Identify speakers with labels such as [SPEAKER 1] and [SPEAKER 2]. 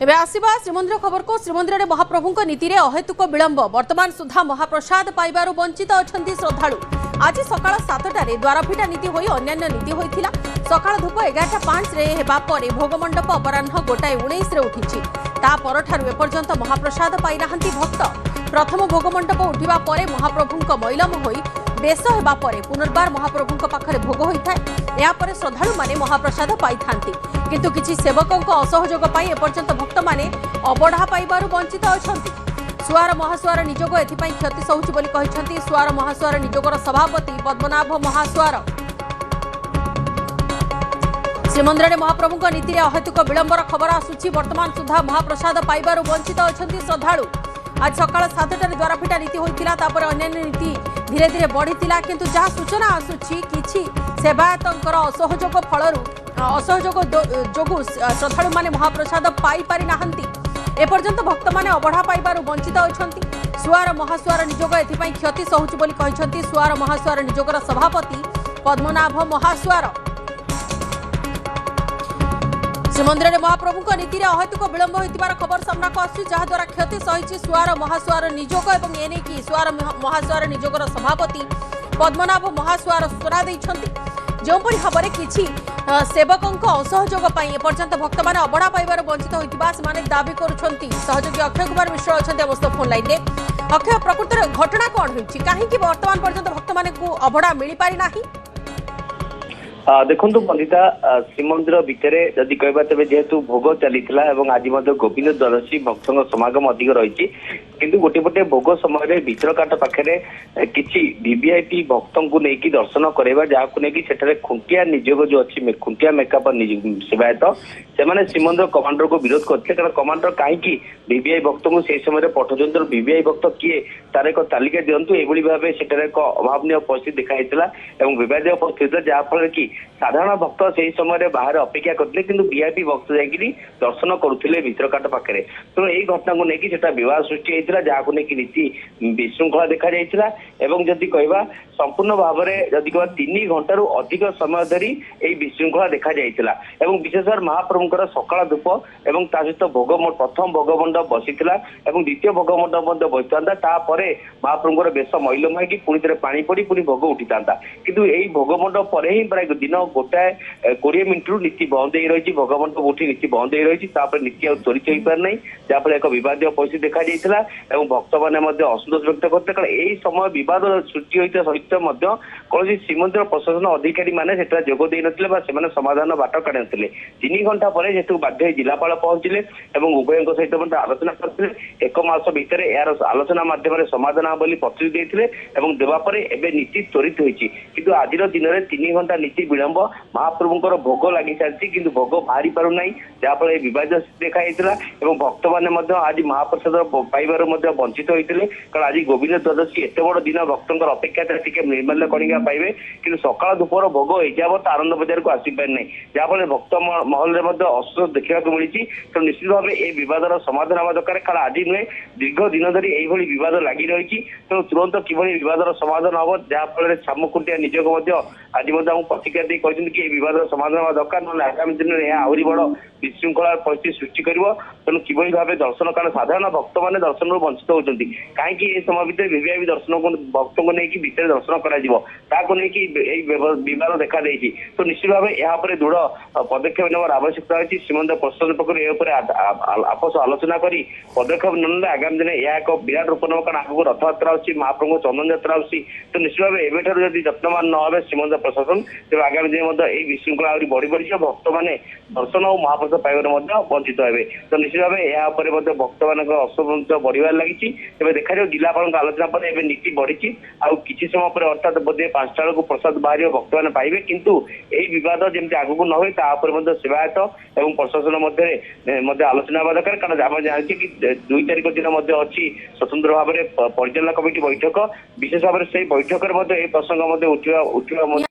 [SPEAKER 1] एबे आसीबा श्रीमंदिर खबर को। श्रीमंदिर में महाप्रभु नीति में अहेतुक विलंब, वर्तमान सुधा महाप्रसाद पाइबारु वंचित अछंती श्रद्धालु। आज सकाळ 7टारे द्वारफिटा नीति होई अन्यान्य नीति होइथिला। सकाळ धूप 11:05 रे हेबा परे भोगमंडप अपराह्न 1:19 रे उठिछि। ता परठारु एपर्यंत महाप्रसाद पाइ नाहंती भक्त। प्रथम भोगमंडप उठिबा परे महाप्रभुंक मैलम होई बेश हेबा परे पुनर्बार महाप्रभुंक पाखरे भोग होइथाय। या परे श्रद्धालु माने महाप्रसाद पाइ थांती, किंतु किछि सेवकंक असहयोग पाइ एपर्यंत भक्त माने अबढ़ा पाइबारु वंचित अछंती। सुआर महासुआर निजोग एथिपाई क्षति सहुछि बोली कहिसंती सुआर महासुआर निजोगर सभापति पद्मनाभ महासुआर। श्रीमंदिर में महाप्रभुंक नीति में अहेतुक विलंबर खबर आसुछि। वर्तमान सुधा महाप्रसाद पाइबारु वंचित अछंती श्रद्धालु। आज सकाळ 7टारे द्वारफिटा नीति होइतिला, तापर अन्यान्य नीति धीरे धीरे बढ़ितिला, किंतु जहाँ सूचना आसुछि किछि सेवायतंकर असहयोग जोगु श्रद्धालु माने महाप्रसाद पाइ पारि नाहंती। एपर्यंत भक्त माने अबढ़ा पाइबारु वंचित अछंती। सुआर महासुआर निजोग एथिपाई क्षति सहुछि बोली कहिसंती सुआर महासुआर निजोगर सभापति पद्मनाभ महासुआर। श्रीमंदिर में महाप्रभु नीति में अहेतुक विलंब होइतिबार खबर सामना को आसी, जहाँ द्वारा क्षति सहिछि सुआर महासुआर निजोग एवं एने कि सुआर महासुआर निजोगर सभापति पद्मनाभ महासुआर सूचना दैछंती। जोपरि भाव किछि सेवकंक असहयोग पाई एपर्यंत भक्त माने अबढ़ा पाइबार वंचित होइतिबा सेमाने दाबी करुछंती। सहयोगी अक्षय कुमार मिश्र अछंती अवस्था फोन लाइन रे। अक्षय, प्रकृत घटना कोन होइछि, काहे कि वर्तमान पर्यंत भक्त माने को अबढ़ा मिली पारि नाही?
[SPEAKER 2] देखु बंदिता, श्रीमंदिर भितर जदि कहबा तेबे जेहेतु भोग चलीथिला एवं आज गोविंद द्वादशी भक्तों समागम अधिक रही, किंतु गोटे पटे भोग समय भितरकाट पाखे किसी वीवीआईपी भक्तों को लेकिन दर्शन करवा, जहाँ को लेकिन सेठारे खुंटिया निजोग जो अच्छी खुंटिया मेकअप सेवायत से श्रीमंदिर कमांडर को विरोध करते। कारण कमांडर कहीं वीवीआई भक्तों को से समय पठाउछन्ती, वीवीआई भक्त किए तार एक तालिका दिंतु एभली भाव सेठारे एक अभावनीय परिस्थिति देखाइला एवं विवादीय परिस्थिति, जहाँफल कि साधारण भक्त से समय बाहर अपेक्षा करते, किंतु वीआईपी भक्त जाकि दर्शन करुले भितरकाट पाखे। तेणु यही घटना को लेकिन सेटा विवाद सृष्टि होता, जहाँ को लेकिन नीति विशृंखला देखा जाइथिला। एवं जदि कहबा संपूर्ण भाव में जदि कहबा 3 घंटारू अधिक समय धरी यही विशृंखला देखा जाइथिला। एवं विशेष महाप्रभुंकर सकाळ धूप एवं ता सहित भोग प्रथम भोगमंडप बसीथिला एवं द्वितीय भोगमंडप बसिथांता। तापरे महाप्रभुंकर बेश मैलम होइकि पुणी थे पानी पड़ी पुणी भोग उठिथांता, किंतु यही भोगमंडप पर ही प्राय दिन 1:20 नीति बंद हो रही। भोगमंडप उठी नीति बंद हो रही, नीति आ त्वरित हो पार नहीं, जहाँफल एक विवादीय परिस्थिति देखा जाइथिला एवं भक्त मैंने असंतोष व्यक्त करते। कारण यही समय विवाद सृष्टि होता सहित कौन श्रीमंदिर प्रशासन अधिकारी मैंने जोग दे ना समाधान बाट काढ़ी ना। 3 घंटा पर जेहेतु बाध्य जिलापाल पहुंचले और उभयों सहित आलोचना करते। 1 मास भितर यार आलोचना माध्यम समाधान बोली प्रतिश्रुति देते देवापर एवं नीति त्वरित होती, किंतु आज दिन में 3 घंटा नीति विलंब। महाप्रभुंकर भोग लगी सारी किंतु भोग बाहरी पार ना, जहाँफल विवाद देखा भक्त मैंने आज महाप्रसाद पाइबार वंचित होते। कारण आज गोविंद द्वादशी एत बड़ दिन भक्तों अपेक्षा निर्माल्य कणिका पाइबे, कि सकाळ धूपर भोग एजावत आनंद बजार को आसी पार नहीं, जहाँफल भक्त महल में असंतोष देखा मिली। तो निश्चित भाव ये बदर समाधान हवा दरकार। कारण आज नुहे दीर्घ दिन धरी यही बद लगी रही, तेणु तुरंत किभली बदर समाधान हम, जहाँफल सामखुंटिया निजोग आज प्रतिक्रिया दी कहते कि बदर समाधान हवा दरकार, ना आगामी दिन में आहरी बड़ विशृंखला परिस्थिति सृष्टि कर। तेणु किभली भाव दर्शन, कारण साधारण भक्त मैंने दर्शन वंचित होती, कहीं समय भितर वीवीआईपी दर्शन को भक्त को लेकिन भितर दर्शन कर देखा देती। तो निश्चित भाव यहाँ दृढ़ पदक्षेप नेबार आवश्यकता अच्छी। श्रीमंदिर प्रशासन पक्ष आपस आलोचना कर पदक्षेप ना आगामी दिन यह एक विराट रूप नब। कारण आगे रथयात्रा अच्छी, महाप्रभु चंदन यात्रा अच्छी। तो निश्चित भाव एवं जब यत्नवान न हे श्रीमंदिर प्रशासन, तेज आगामी दिन में विशृंखला आहरी बढ़ी बढ़ी भक्त मैंने दर्शन और महाप्रसाद पाइबार वंचित हे। तो निश्चित भाव यहाँ भक्त मान असंतोष बढ़िबार लगी। तेज देखा जिलापाल आलोचना पर एवं नीति बढ़ी। आउ किसी समय पर अर्थात बोधे 5टा बेलू प्रसाद बाहर भक्त मैंने पाइबे, किंतु यही बद जमी आगू न हुए सेवायत और प्रशासन मध्य आलोचना हवा दरकार। कारण आम जानते कि 2 तारिख दिन अच्छी स्वतंत्र भाव में परिचालना कमिटी बैठक, विशेष भाव से बैठक में प्रसंग उठा